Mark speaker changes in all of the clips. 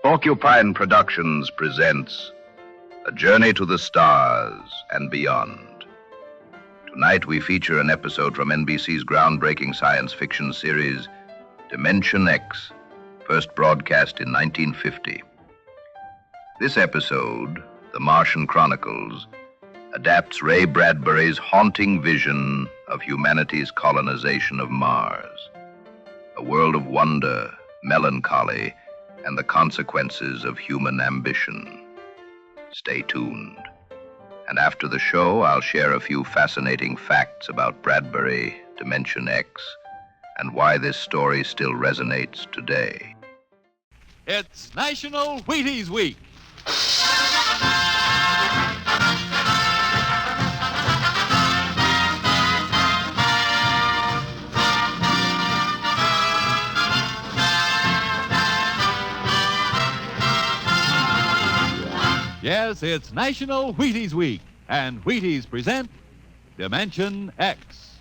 Speaker 1: Porcupine Productions presents A Journey to the Stars and Beyond. Tonight we feature an episode from NBC's groundbreaking science fiction series, Dimension X, first broadcast in 1950. This episode, The Martian Chronicles, adapts Ray Bradbury's haunting vision of humanity's colonization of Mars, a world of wonder, melancholy, and the consequences of human ambition. Stay tuned. And after the show, I'll share a few fascinating facts about Bradbury, Dimension X, and why this story still resonates today.
Speaker 2: It's National Wheaties Week. Yes, it's National Wheaties Week, and Wheaties present Dimension X.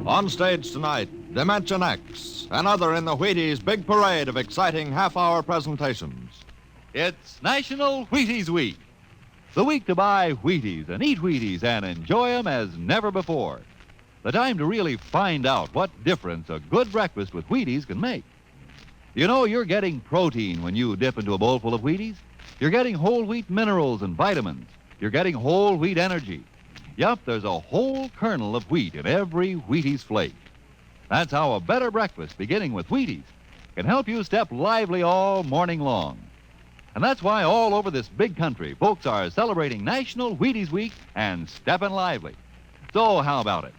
Speaker 3: On stage tonight, Dimension X, another in the Wheaties big parade of exciting half-hour presentations.
Speaker 2: It's National Wheaties Week, the week to buy Wheaties and eat Wheaties and enjoy them as never before. The time to really find out what difference a good breakfast with Wheaties can make. You know, you're getting protein when you dip into a bowl full of Wheaties. You're getting whole wheat minerals and vitamins. You're getting whole wheat energy. Yup, there's a whole kernel of wheat in every Wheaties flake. That's how a better breakfast, beginning with Wheaties, can help you step lively all morning long. And that's why all over this big country, folks are celebrating National Wheaties Week and stepping lively. So how about it?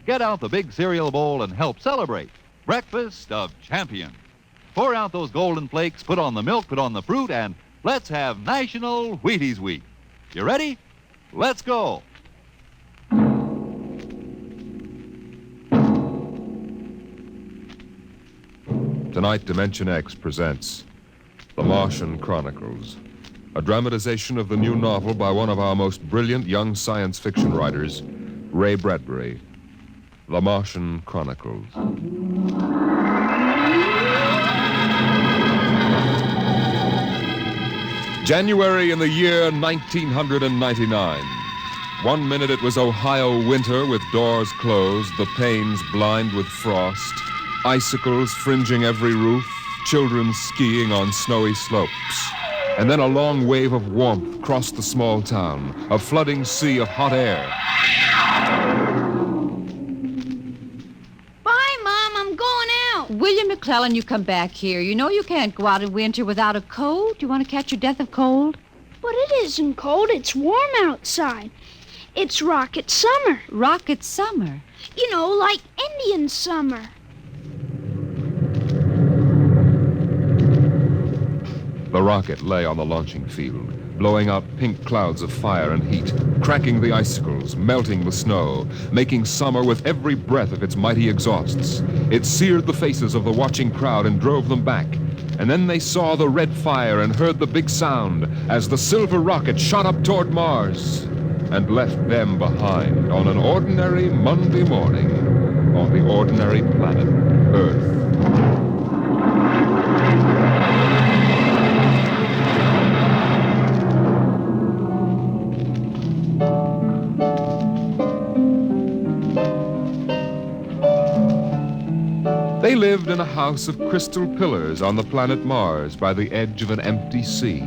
Speaker 2: Get out the big cereal bowl and help celebrate Breakfast of Champions. Pour out those golden flakes, put on the milk, put on the fruit, and let's have National Wheaties Week. You ready? Let's go.
Speaker 4: Tonight, Dimension X presents The Martian Chronicles, a dramatization of the new novel by one of our most brilliant young science fiction writers, Ray Bradbury. The Martian Chronicles. January in the year 1999. 1 minute it was Ohio winter with doors closed, the panes blind with frost, icicles fringing every roof, children skiing on snowy slopes. And then a long wave of warmth crossed the small town, a flooding sea of hot air.
Speaker 5: Bye, Mom. I'm going out.
Speaker 6: William McClellan, you come back here. You know you can't go out in winter without a coat. You want to catch your death of cold?
Speaker 5: But it isn't cold. It's warm outside. It's rocket summer.
Speaker 6: Rocket summer?
Speaker 5: You know, like Indian summer.
Speaker 4: The rocket lay on the launching field, blowing out pink clouds of fire and heat, cracking the icicles, melting the snow, making summer with every breath of its mighty exhausts. It seared the faces of the watching crowd and drove them back. And then they saw the red fire and heard the big sound as the silver rocket shot up toward Mars and left them behind on an ordinary Monday morning on the ordinary planet Earth. They lived in a house of crystal pillars on the planet Mars by the edge of an empty sea.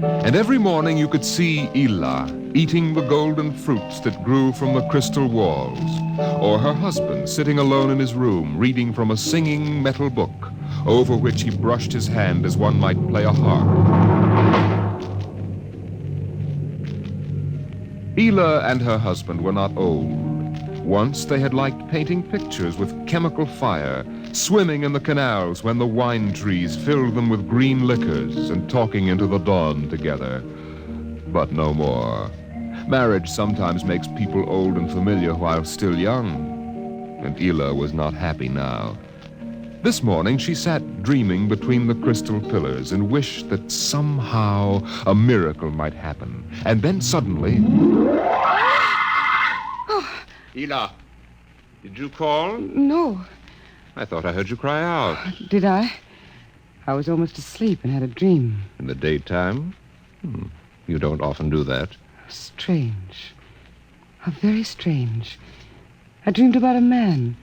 Speaker 4: And every morning you could see Ela eating the golden fruits that grew from the crystal walls, or her husband sitting alone in his room reading from a singing metal book over which he brushed his hand as one might play a harp. Ela and her husband were not old. Once they had liked painting pictures with chemical fire, swimming in the canals when the wine trees filled them with green liquors, and talking into the dawn together. But no more. Marriage sometimes makes people old and familiar while still young, and Ela was not happy now. This morning she sat dreaming between the crystal pillars and wished that somehow a miracle might happen. And then suddenly...
Speaker 7: Ela, did you call?
Speaker 5: No.
Speaker 4: I thought I heard you cry out.
Speaker 7: Did I? I was almost asleep and had a dream.
Speaker 4: In the daytime? You don't often do that.
Speaker 7: Strange. How very strange. I dreamed about a man.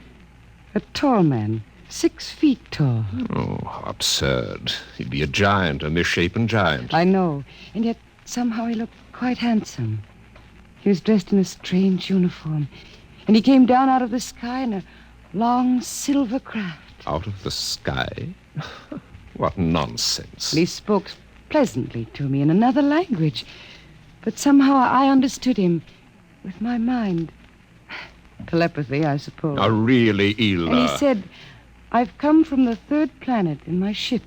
Speaker 7: A tall man. 6 feet tall.
Speaker 4: Oh, how absurd. He'd be a giant, a misshapen giant.
Speaker 7: I know. And yet somehow he looked quite handsome. He was dressed in a strange uniform. And he came down out of the sky in a long silver craft.
Speaker 4: Out of the sky? What nonsense.
Speaker 7: He spoke pleasantly to me in another language. But somehow I understood him with my mind. Telepathy, I suppose.
Speaker 4: Now, really, Ela.
Speaker 7: And he said, I've come from the 3rd planet in my ship.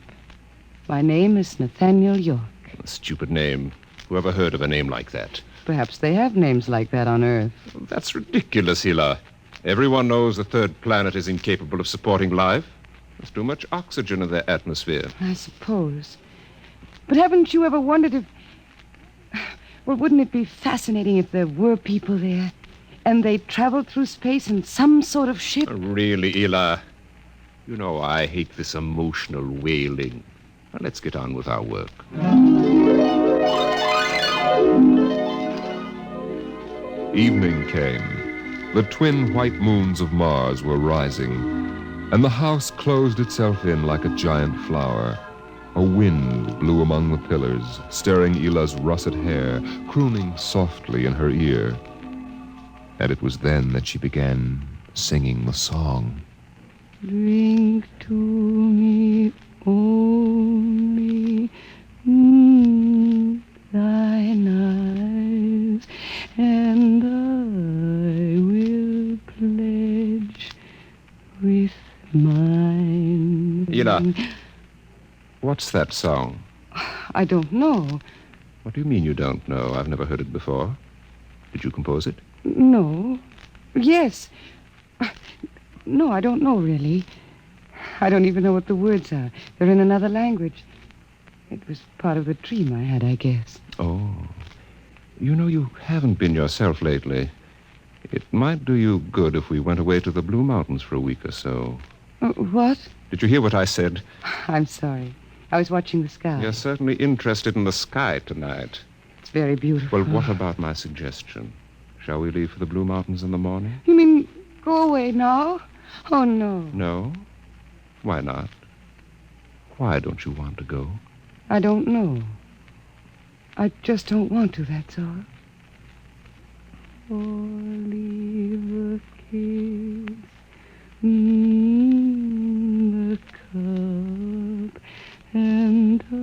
Speaker 7: My name is Nathaniel York.
Speaker 4: A stupid name. Whoever heard of a name like that?
Speaker 7: Perhaps they have names like that on Earth.
Speaker 4: That's ridiculous, Ela. Everyone knows the 3rd planet is incapable of supporting life. There's too much oxygen in their atmosphere.
Speaker 7: I suppose. But haven't you ever wondered if... Well, wouldn't it be fascinating if there were people there and they traveled through space in some sort of ship?
Speaker 4: Really, Ela. You know I hate this emotional wailing. Now, let's get on with our work. Evening came. The twin white moons of Mars were rising, and the house closed itself in like a giant flower. A wind blew among the pillars, stirring Ela's russet hair, crooning softly in her ear. And it was then that she began singing the song.
Speaker 7: Drink to me only thine eyes, and I will pledge with mine.
Speaker 4: Ela, what's that song?
Speaker 7: I don't know.
Speaker 4: What do you mean you don't know? I've never heard it before. Did you compose it?
Speaker 7: No. Yes. No, I don't know, really. I don't even know what the words are. They're in another language. It was part of the dream I had, I guess.
Speaker 4: Oh. You know, you haven't been yourself lately. It might do you good if we went away to the Blue Mountains for a week or so.
Speaker 7: What?
Speaker 4: Did you hear what I said?
Speaker 7: I'm sorry. I was watching the sky.
Speaker 4: You're certainly interested in the sky tonight.
Speaker 7: It's very beautiful.
Speaker 4: Well, what about my suggestion? Shall we leave for the Blue Mountains in the morning?
Speaker 7: You mean go away now? Oh, no.
Speaker 4: No? Why not? Why don't you want to go?
Speaker 7: I don't know. I just don't want to, that's all. Oh, leave a kiss in the cup, and I'll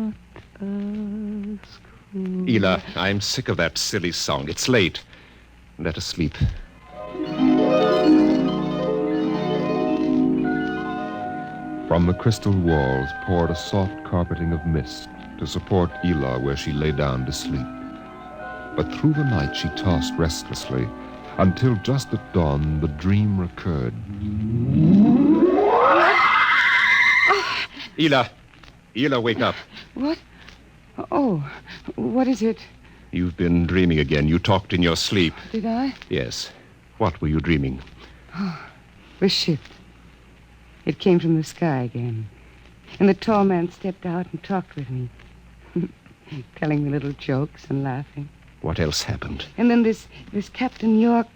Speaker 7: not ask for...
Speaker 4: Ela, I'm sick of that silly song. It's late. Let us sleep. From the crystal walls poured a soft carpeting of mist to support Ela where she lay down to sleep. But through the night she tossed restlessly until just at dawn the dream recurred. Ela, wake up.
Speaker 7: What? Oh, what is it?
Speaker 4: You've been dreaming again. You talked in your sleep.
Speaker 7: Did I?
Speaker 4: Yes. What were you dreaming?
Speaker 7: The ship. It came from the sky again. And the tall man stepped out and talked with me, telling me little jokes and laughing.
Speaker 4: What else happened?
Speaker 7: And then this Captain York...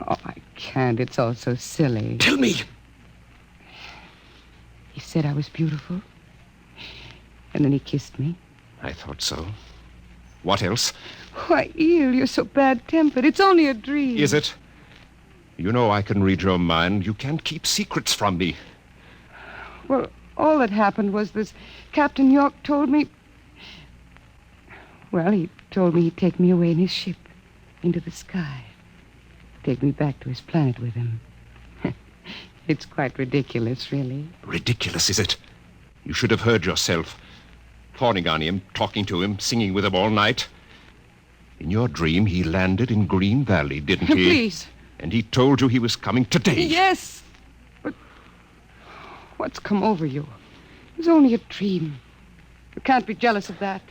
Speaker 7: Oh, I can't. It's all so silly.
Speaker 4: Tell me.
Speaker 7: He said I was beautiful. And then he kissed me.
Speaker 4: I thought so. What else?
Speaker 7: Why, Eel, you're so bad-tempered. It's only a dream.
Speaker 4: Is it? You know I can read your mind. You can't keep secrets from me.
Speaker 7: Well, all that happened was this Captain York told me... Well, he told me he'd take me away in his ship into the sky. Take me back to his planet with him. It's quite ridiculous, really.
Speaker 4: Ridiculous, is it? You should have heard yourself. Fawning on him, talking to him, singing with him all night. In your dream, he landed in Green Valley, didn't he?
Speaker 7: Please.
Speaker 4: And he told you he was coming today.
Speaker 7: Yes. But what's come over you? It was only a dream. You can't be jealous of that.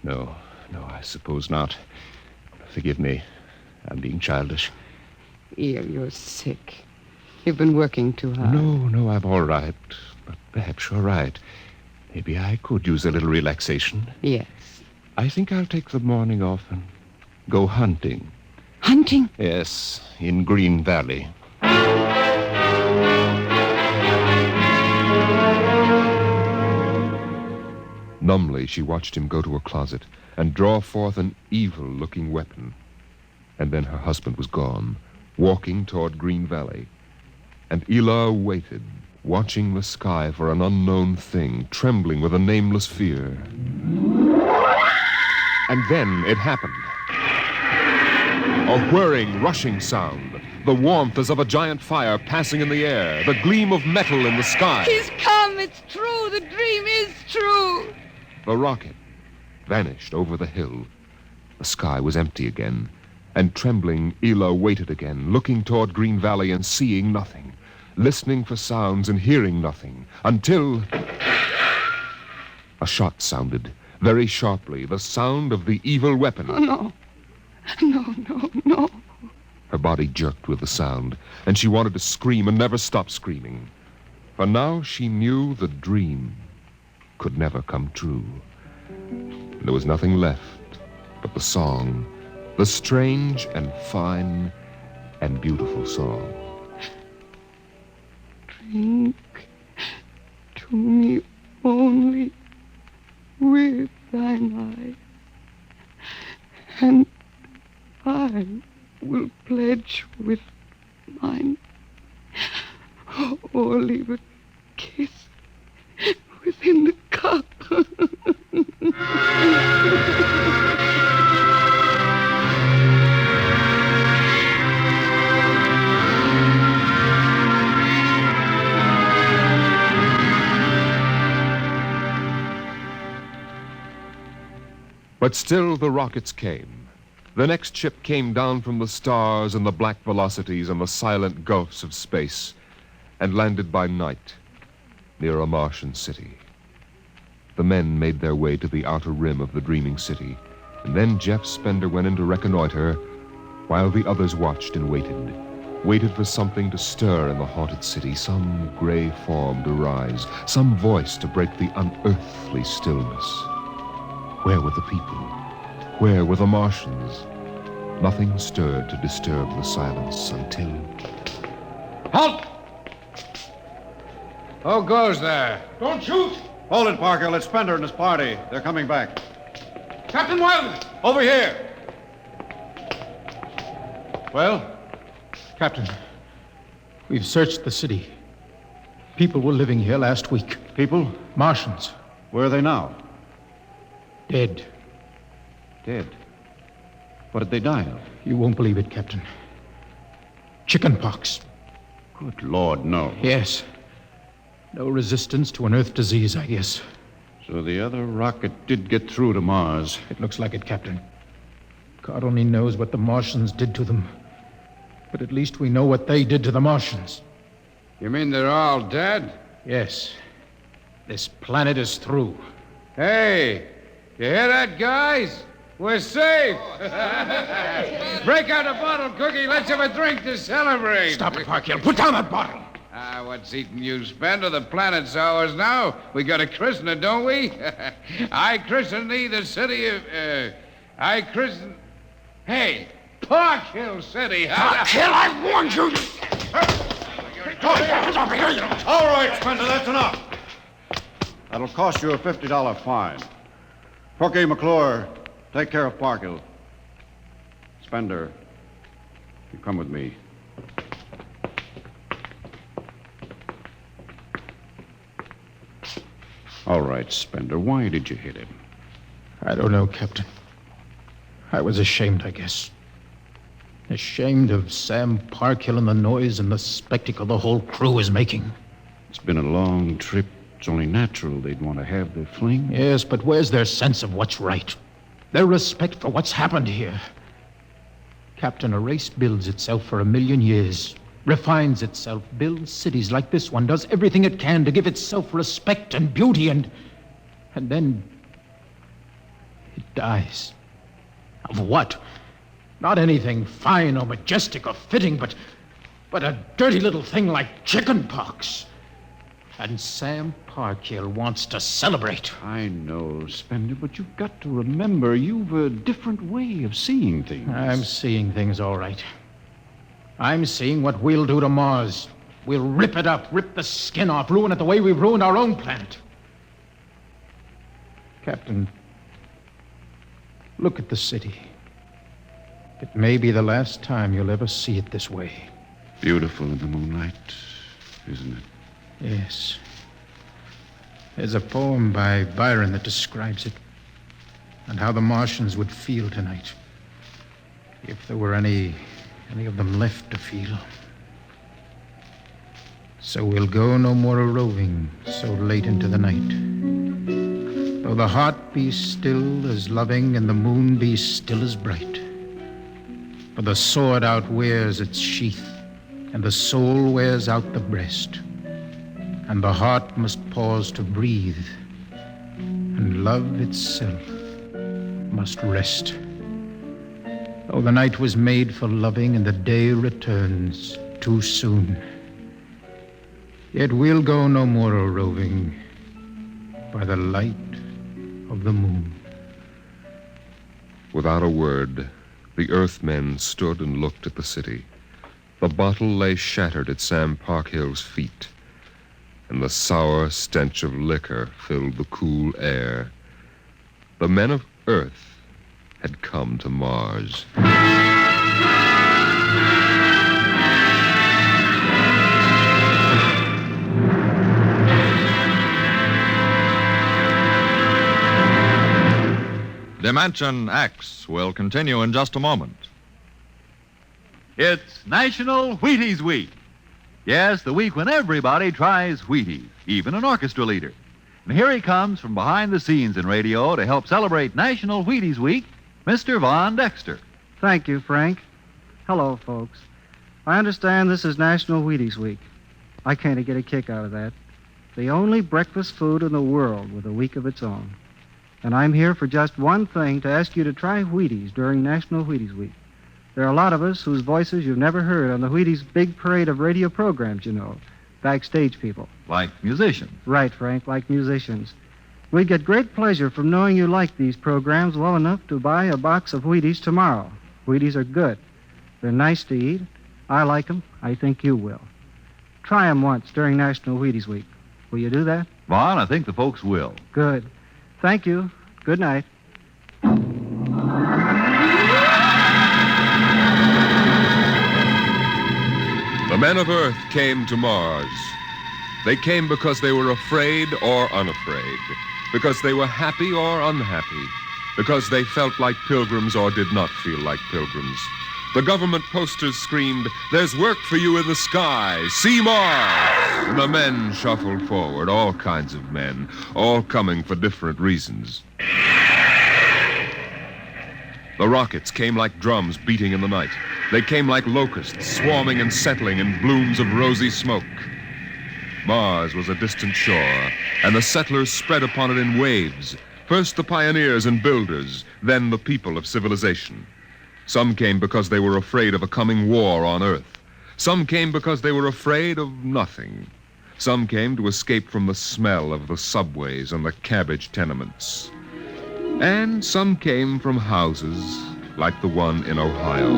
Speaker 4: No, I suppose not. Forgive me. I'm being childish.
Speaker 7: Eel, you're sick. You've been working too hard.
Speaker 4: No, I'm all right. But perhaps you're right. Maybe I could use a little relaxation.
Speaker 7: Yes.
Speaker 4: I think I'll take the morning off and go hunting.
Speaker 7: Hunting?
Speaker 4: Yes, in Green Valley. Numbly, she watched him go to a closet and draw forth an evil-looking weapon. And then her husband was gone, walking toward Green Valley. And Ela waited, watching the sky for an unknown thing, trembling with a nameless fear. And then it happened. A whirring, rushing sound. The warmth as of a giant fire passing in the air. The gleam of metal in the sky.
Speaker 6: He's come. It's true. The dream is true.
Speaker 4: The rocket vanished over the hill. The sky was empty again. And trembling, Ela waited again, looking toward Green Valley and seeing nothing, listening for sounds and hearing nothing, until a shot sounded, very sharply, the sound of the evil weapon.
Speaker 7: Oh, no. No.
Speaker 4: Her body jerked with the sound, and she wanted to scream and never stop screaming. For now she knew the dream could never come true. There was nothing left but the song, the strange and fine and beautiful song.
Speaker 7: Drink to me only with thine eye, and I will pledge with mine. Or leave a kiss within the cup.
Speaker 4: But still the rockets came. The next ship came down from the stars and the black velocities and the silent gulfs of space and landed by night near a Martian city. The men made their way to the outer rim of the dreaming city, and then Jeff Spender went in to reconnoiter while the others watched and waited for something to stir in the haunted city, some gray form to rise, some voice to break the unearthly stillness. Where were the people? Where were the Martians? Nothing stirred to disturb the silence until...
Speaker 8: Halt! Who goes there?
Speaker 9: Don't shoot!
Speaker 8: Hold it, Parker. Let's Spender and his party. They're coming back.
Speaker 9: Captain Wilder!
Speaker 8: Over here!
Speaker 9: Well? Captain, we've searched the city. People were living here last week.
Speaker 8: People?
Speaker 9: Martians.
Speaker 8: Where are they now?
Speaker 9: Dead.
Speaker 8: Dead. What did they die of?
Speaker 9: You won't believe it, Captain. Chickenpox.
Speaker 8: Good Lord, no.
Speaker 9: Yes. No resistance to an Earth disease, I guess.
Speaker 8: So the other rocket did get through to Mars.
Speaker 9: It looks like it, Captain. God only knows what the Martians did to them. But at least we know what they did to the Martians.
Speaker 10: You mean they're all dead?
Speaker 9: Yes. This planet is through.
Speaker 10: Hey, you hear that, guys? We're safe. Break out a bottle, Cookie. Let's have a drink to celebrate.
Speaker 9: Stop it, Parkhill. Put down that bottle.
Speaker 10: What's eating you, Spender? The planet's ours now. We got to christen it, don't we? I christen thee the city of... I christen... Hey, Park Hill City.
Speaker 9: Park Hill, I warned you.
Speaker 8: All right, Spender, that's enough. That'll cost you a $50 fine. Cookie, McClure, take care of Parkhill. Spender, you come with me. All right, Spender, why did you hit him?
Speaker 9: I don't know, Captain. I was ashamed, I guess. Ashamed of Sam Parkhill and the noise and the spectacle the whole crew is making.
Speaker 8: It's been a long trip. It's only natural they'd want to have their fling.
Speaker 9: Yes, but where's their sense of what's right? Their respect for what's happened here? Captain, a race builds itself for 1,000,000 years, refines itself, builds cities like this one, does everything it can to give itself respect and beauty, and then it dies. Of what? Not anything fine or majestic or fitting, but but a dirty little thing like chicken pox. And Sam Parkhill wants to celebrate.
Speaker 8: I know, Spender, but you've got to remember you've a different way of seeing things.
Speaker 9: I'm seeing things all right. I'm seeing what we'll do to Mars. We'll rip it up, rip the skin off, ruin it the way we've ruined our own planet. Captain, look at the city. It may be the last time you'll ever see it this way.
Speaker 8: Beautiful in the moonlight, isn't it?
Speaker 9: Yes. There's a poem by Byron that describes it, and how the Martians would feel tonight, if there were any of them left to feel. So we'll go no more a-roving so late into the night, though the heart be still as loving and the moon be still as bright. For the sword outwears its sheath, and the soul wears out the breast, and the heart must pause to breathe, and love itself must rest. Though the night was made for loving and the day returns too soon, yet we'll go no more a-roving by the light of the moon.
Speaker 4: Without a word, the Earthmen stood and looked at the city. The bottle lay shattered at Sam Parkhill's feet, and the sour stench of liquor filled the cool air. The men of Earth had come to Mars.
Speaker 3: Dimension X will continue in just a moment.
Speaker 2: It's National Wheaties Week. Yes, the week when everybody tries Wheaties, even an orchestra leader. And here he comes from behind the scenes in radio to help celebrate National Wheaties Week, Mr. Von Dexter.
Speaker 11: Thank you, Frank. Hello, folks. I understand this is National Wheaties Week. I kind of get a kick out of that. The only breakfast food in the world with a week of its own. And I'm here for just one thing, to ask you to try Wheaties during National Wheaties Week. There are a lot of us whose voices you've never heard on the Wheaties big parade of radio programs, you know. Backstage people.
Speaker 2: Like musicians.
Speaker 11: Right, Frank, like musicians. We'd get great pleasure from knowing you like these programs well enough to buy a box of Wheaties tomorrow. Wheaties are good. They're nice to eat. I like them. I think you will. Try them once during National Wheaties Week. Will you do that?
Speaker 2: Von, I think the folks will.
Speaker 11: Good. Thank you. Good night.
Speaker 4: The men of Earth came to Mars. They came because they were afraid or unafraid, because they were happy or unhappy, because they felt like pilgrims or did not feel like pilgrims. The government posters screamed, "There's work for you in the sky. See Mars!" And the men shuffled forward, all kinds of men, all coming for different reasons. The rockets came like drums beating in the night. They came like locusts, swarming and settling in blooms of rosy smoke. Mars was a distant shore, and the settlers spread upon it in waves. First the pioneers and builders, then the people of civilization. Some came because they were afraid of a coming war on Earth. Some came because they were afraid of nothing. Some came to escape from the smell of the subways and the cabbage tenements. And some came from houses like the one in Ohio.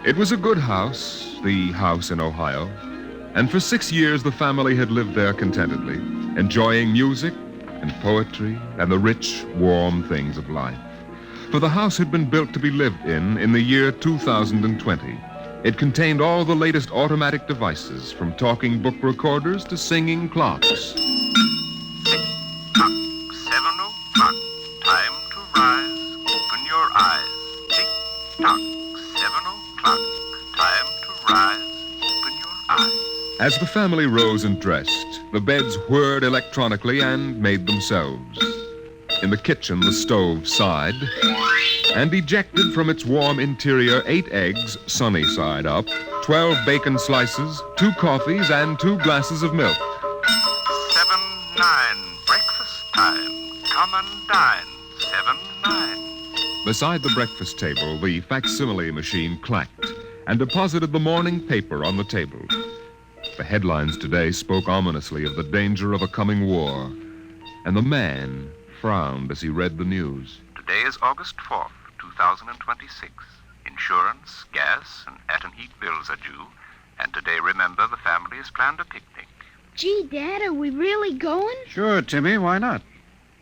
Speaker 4: It was a good house, the house in Ohio, and for 6 years the family had lived there contentedly, enjoying music and poetry and the rich, warm things of life. For the house had been built to be lived in the year 2020. It contained all the latest automatic devices, from talking book recorders to singing clocks.
Speaker 1: 7 o'clock, time to rise, open your eyes. Tick-tock, 7 o'clock, time to rise, open your eyes.
Speaker 4: As the family rose and dressed, the beds whirred electronically and made themselves. In the kitchen, the stove sighed and ejected from its warm interior 8 eggs, sunny side up, 12 bacon slices, 2 coffees, and 2 glasses of milk.
Speaker 1: 7-9, breakfast time. Come and dine. 7-9.
Speaker 4: Beside the breakfast table, the facsimile machine clacked and deposited the morning paper on the table. The headlines today spoke ominously of the danger of a coming war, and the man frowned as he read the news.
Speaker 12: Today is August 4th, 2026. Insurance, gas, and at and heat bills are due. And today, remember, the family has planned a picnic.
Speaker 5: Gee, Dad, are we really going?
Speaker 8: Sure, Timmy, why not?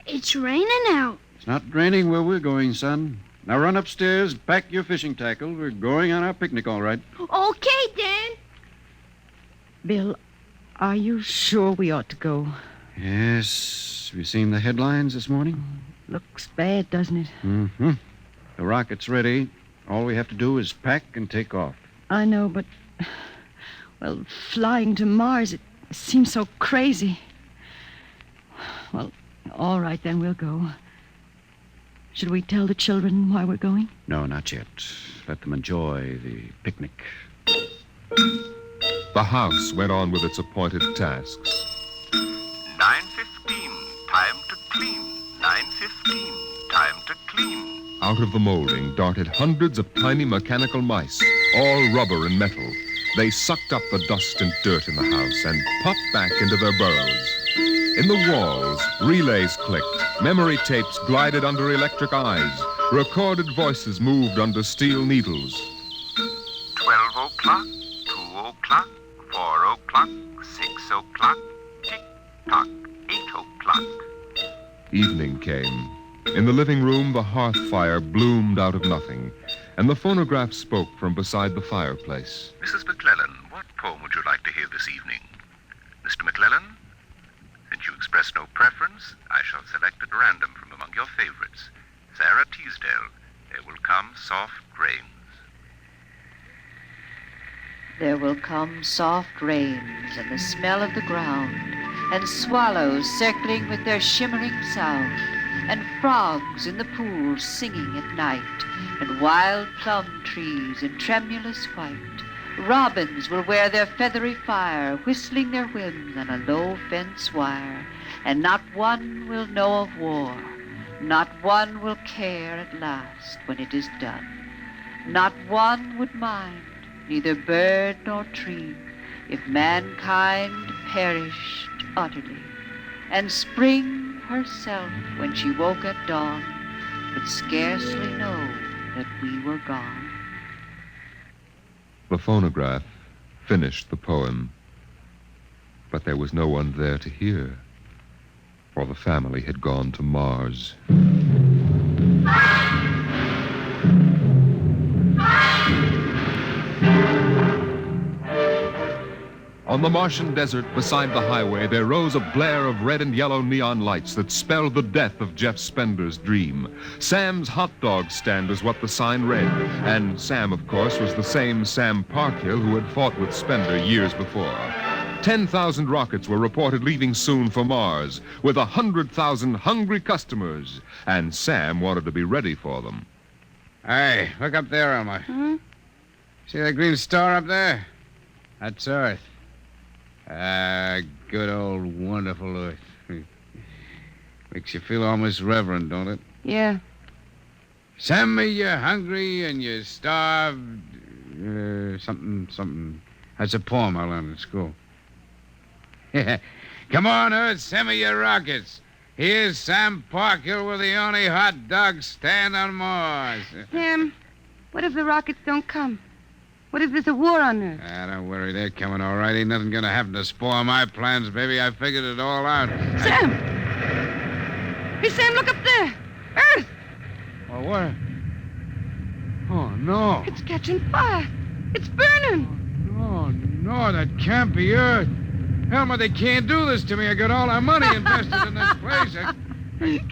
Speaker 5: It's raining out.
Speaker 8: It's not raining where we're going, son. Now run upstairs, pack your fishing tackle. We're going on our picnic, all right.
Speaker 5: Okay, Dad.
Speaker 7: Bill, are you sure we ought to go?
Speaker 8: Yes. Have you seen the headlines this morning?
Speaker 7: Looks bad, doesn't it?
Speaker 8: Mm-hmm. The rocket's ready. All we have to do is pack and take off.
Speaker 7: I know, but... Well, flying to Mars, it seems so crazy. Well, all right, then we'll go. Should we tell the children why we're going?
Speaker 8: No, not yet. Let them enjoy the picnic.
Speaker 4: The house went on with its appointed tasks.
Speaker 12: 9:15, time to clean. 9:15, time to clean.
Speaker 4: Out of the molding darted hundreds of tiny mechanical mice, all rubber and metal. They sucked up the dust and dirt in the house and popped back into their burrows. In the walls, relays clicked, memory tapes glided under electric eyes, recorded voices moved under steel needles.
Speaker 12: 12 o'clock, 2 o'clock, 4 o'clock, 6 o'clock, tick-tock, 8 o'clock.
Speaker 4: Evening came. In the living room, the hearth fire bloomed out of nothing, and the phonograph spoke from beside the fireplace.
Speaker 12: Mrs. McClellan, what poem would you like to hear this evening? Mr. McClellan? Since you express no preference, I shall select at random from among your favorites. Sarah Teasdale, There Will Come Soft Rains.
Speaker 6: There will come soft rains and the smell of the ground, and swallows circling with their shimmering sound, and frogs in the pools singing at night, and wild plum trees in tremulous white. Robins will wear their feathery fire, whistling their whims on a low fence wire, and not one will know of war, not one will care at last when it is done. Not one would mind, neither bird nor tree, if mankind perished utterly, and spring herself, when she woke at dawn, would scarcely know that we were gone.
Speaker 4: The phonograph finished the poem, but there was no one there to hear, for the family had gone to Mars. On the Martian desert beside the highway, there rose a blare of red and yellow neon lights that spelled the death of Jeff Spender's dream. Sam's hot dog stand was what the sign read, and Sam, of course, was the same Sam Parkhill who had fought with Spender years before. 10,000 rockets were reported leaving soon for Mars, with 100,000 hungry customers, and Sam wanted to be ready for them.
Speaker 10: Hey, look up there, Elmer. See that green star up there? That's Earth. Good old wonderful Earth. Makes you feel almost reverent, don't it?
Speaker 7: Yeah.
Speaker 10: Send me you're hungry and you're starved. Something. That's a poem I learned in school. Come on, Earth, send me your rockets. Here's Sam Parkhill with the only hot dog stand on Mars.
Speaker 7: Sam, what if the rockets don't come? What if there's a war on Earth?
Speaker 10: Don't worry, they're coming all right. Ain't nothing gonna happen to spoil my plans, baby. I figured it all out.
Speaker 7: Sam! Hey, Sam, look up there! Earth!
Speaker 10: Oh, what? Oh, no.
Speaker 7: It's catching fire. It's burning.
Speaker 10: No, that can't be Earth. Elmer, they can't do this to me. I got all our money invested in this place.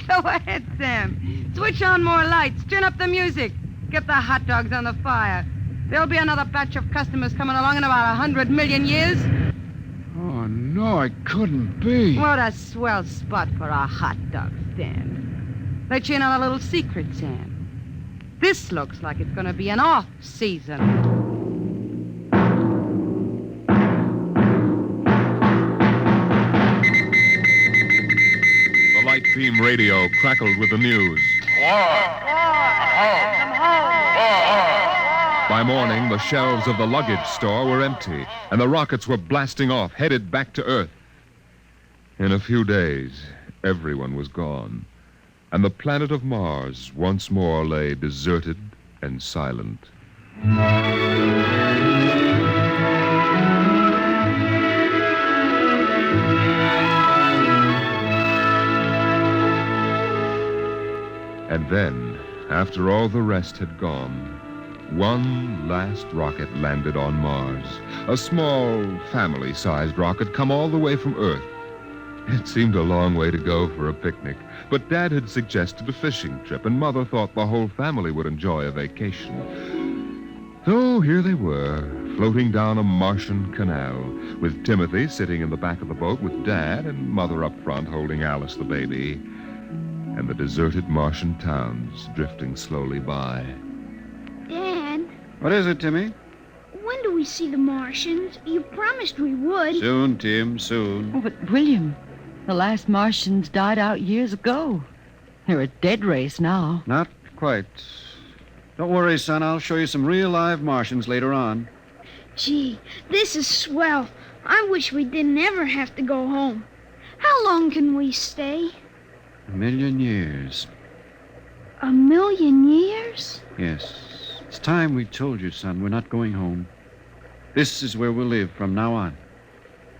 Speaker 7: Go ahead, Sam. Switch on more lights. Turn up the music. Get the hot dogs on the fire. There'll be another batch of customers coming along in about 100 million years.
Speaker 10: Oh, no, it couldn't be.
Speaker 7: What a swell spot for a hot dog stand. Let you in on a little secret, Sam. This looks like it's going to be an off-season.
Speaker 4: The light team radio crackled with the news. By morning, the shelves of the luggage store were empty, and the rockets were blasting off, headed back to Earth. In a few days, everyone was gone, and the planet of Mars once more lay deserted and silent. And then, after all the rest had gone, one last rocket landed on Mars. A small, family-sized rocket come all the way from Earth. It seemed a long way to go for a picnic, but Dad had suggested a fishing trip, and Mother thought the whole family would enjoy a vacation. So here they were, floating down a Martian canal, with Timothy sitting in the back of the boat with Dad and Mother up front holding Alice the baby, and the deserted Martian towns drifting slowly by.
Speaker 5: Dad,
Speaker 8: What is it, Timmy?
Speaker 5: when do we see the Martians? You promised we would.
Speaker 8: Soon, Tim, soon.
Speaker 7: Oh, but William, the last Martians died out years ago. They're a dead race now.
Speaker 8: Not quite. Don't worry, son. I'll show you some real live Martians later on.
Speaker 5: Gee, this is swell. I wish we didn't ever have to go home. How long can we stay?
Speaker 8: 1,000,000 years.
Speaker 5: 1,000,000 years?
Speaker 8: Yes. It's time we told you, son. We're not going home. This is where we'll live from now on.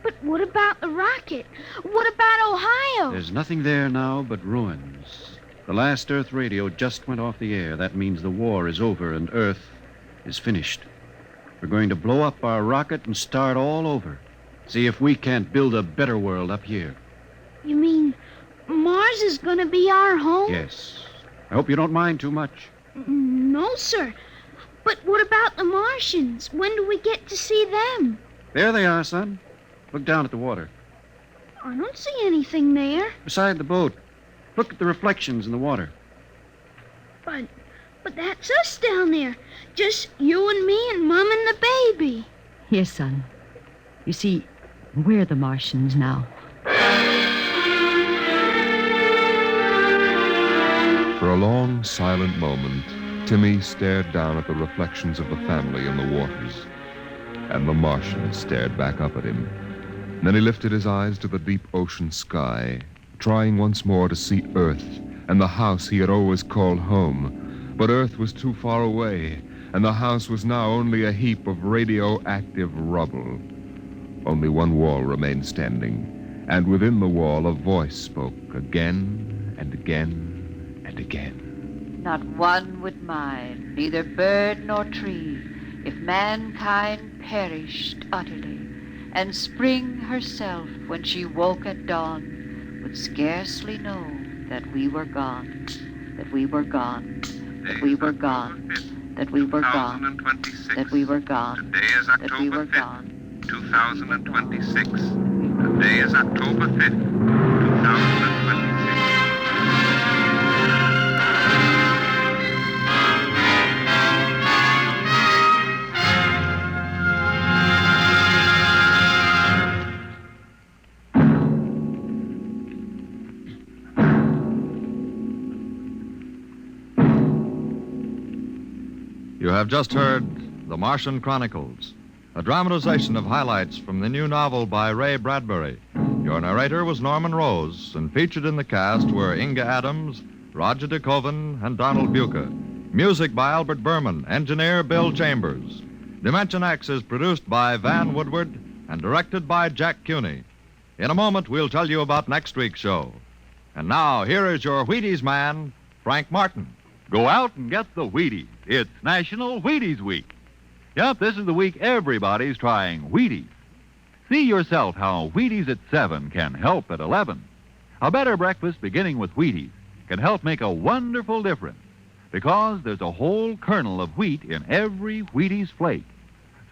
Speaker 5: But what about the rocket? What about Ohio?
Speaker 8: There's nothing there now but ruins. The last Earth radio just went off the air. That means the war is over and Earth is finished. We're going to blow up our rocket and start all over. See if we can't build a better world up here.
Speaker 5: You mean Mars is going to be our home?
Speaker 8: Yes. I hope you don't mind too much.
Speaker 5: No, sir. But what about the Martians? When do we get to see them?
Speaker 8: There they are, son. Look down at the water.
Speaker 5: I don't see anything there.
Speaker 8: Beside the boat. Look at the reflections in the water.
Speaker 5: But that's us down there. Just you and me and Mom and the baby.
Speaker 7: Yes, son. You see, we're the Martians now.
Speaker 4: For a long, silent moment, Timmy stared down at the reflections of the family in the waters, and the Martian stared back up at him. Then he lifted his eyes to the deep ocean sky, trying once more to see Earth and the house he had always called home. But Earth was too far away, and the house was now only a heap of radioactive rubble. Only one wall remained standing, and within the wall a voice spoke again and again and again.
Speaker 6: Not one would mind, neither bird nor tree, if mankind perished utterly, and spring herself, when she woke at dawn, would scarcely know that we were gone, that we were gone, that we were gone, that we were gone, that we were gone,
Speaker 12: Today is
Speaker 6: that we
Speaker 12: October
Speaker 6: were
Speaker 12: 5th,
Speaker 6: gone.
Speaker 12: 2026. Today is October 5th, 2026.
Speaker 3: You have just heard The Martian Chronicles, a dramatization of highlights from the new novel by Ray Bradbury. Your narrator was Norman Rose, and featured in the cast were Inga Adams, Roger DeKoven, and Donald Buca. Music by Albert Berman, engineer Bill Chambers. Dimension X is produced by Van Woodward and directed by Jack Cuney. In a moment, we'll tell you about next week's show. And now, here is your Wheaties man, Frank Martin.
Speaker 2: Go out and get the Wheaties. It's National Wheaties Week. Yep, this is the week everybody's trying Wheaties. See yourself how Wheaties at 7 can help at 11. A better breakfast beginning with Wheaties can help make a wonderful difference because there's a whole kernel of wheat in every Wheaties flake.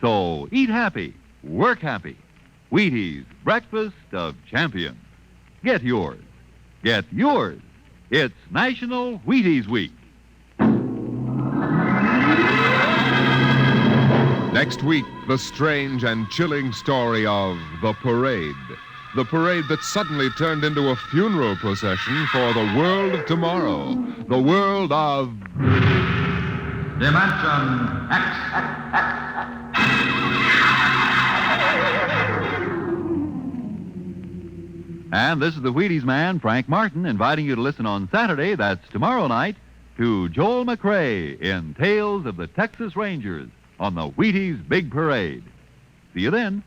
Speaker 2: So eat happy, work happy. Wheaties, breakfast of champions. Get yours. Get yours. It's National Wheaties Week.
Speaker 4: Next week, the strange and chilling story of The Parade. the parade that suddenly turned into a funeral procession for the world of tomorrow, the world of...
Speaker 3: Dimension X.
Speaker 2: And this is the Wheaties man, Frank Martin, inviting you to listen on Saturday, that's tomorrow night, to Joel McRae in Tales of the Texas Rangers on the Wheaties Big Parade. See you then.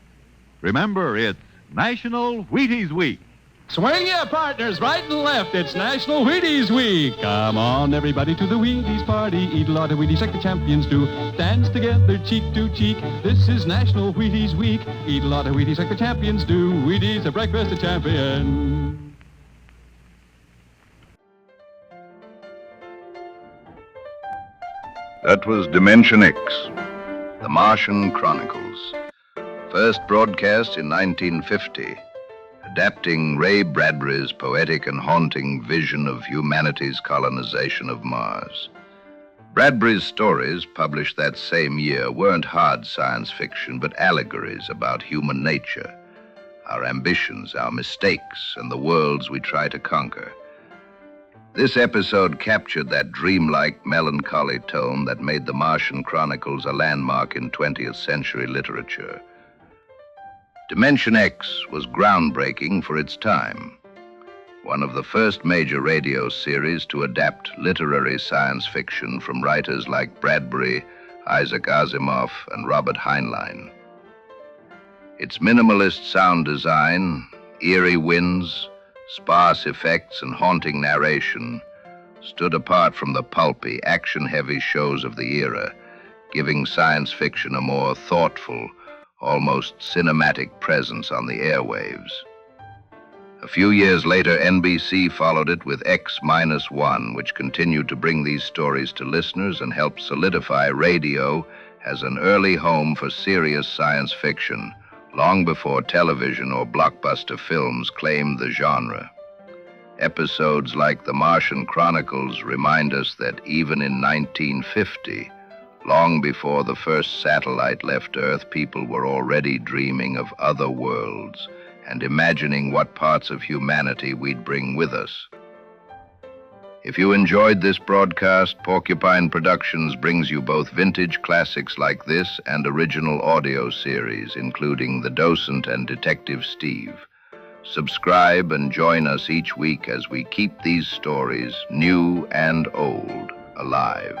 Speaker 2: Remember, it's National Wheaties Week.
Speaker 13: Swing your partners right and left. It's National Wheaties Week. Come on, everybody, to the Wheaties party. Eat a lot of Wheaties like the champions do. Dance together, cheek to cheek. This is National Wheaties Week. Eat a lot of Wheaties like the champions do. Wheaties, a breakfast of champions.
Speaker 1: That was Dimension X, the Martian Chronicles. First broadcast in 1950. Adapting Ray Bradbury's poetic and haunting vision of humanity's colonization of Mars. Bradbury's stories, published that same year, weren't hard science fiction, but allegories about human nature, our ambitions, our mistakes, and the worlds we try to conquer. This episode captured that dreamlike, melancholy tone that made the Martian Chronicles a landmark in 20th century literature. Dimension X was groundbreaking for its time. One of the first major radio series to adapt literary science fiction from writers like Bradbury, Isaac Asimov, and Robert Heinlein. Its minimalist sound design, eerie winds, sparse effects, and haunting narration stood apart from the pulpy, action-heavy shows of the era, giving science fiction a more thoughtful, almost cinematic presence on the airwaves. A few years later, NBC followed it with X-1, which continued to bring these stories to listeners and helped solidify radio as an early home for serious science fiction, long before television or blockbuster films claimed the genre. Episodes like The Martian Chronicles remind us that even in 1950, long before the first satellite left Earth, people were already dreaming of other worlds and imagining what parts of humanity we'd bring with us. If you enjoyed this broadcast, Porcupine Productions brings you both vintage classics like this and original audio series, including The Docent and Detective Steve. Subscribe and join us each week as we keep these stories, new and old, alive.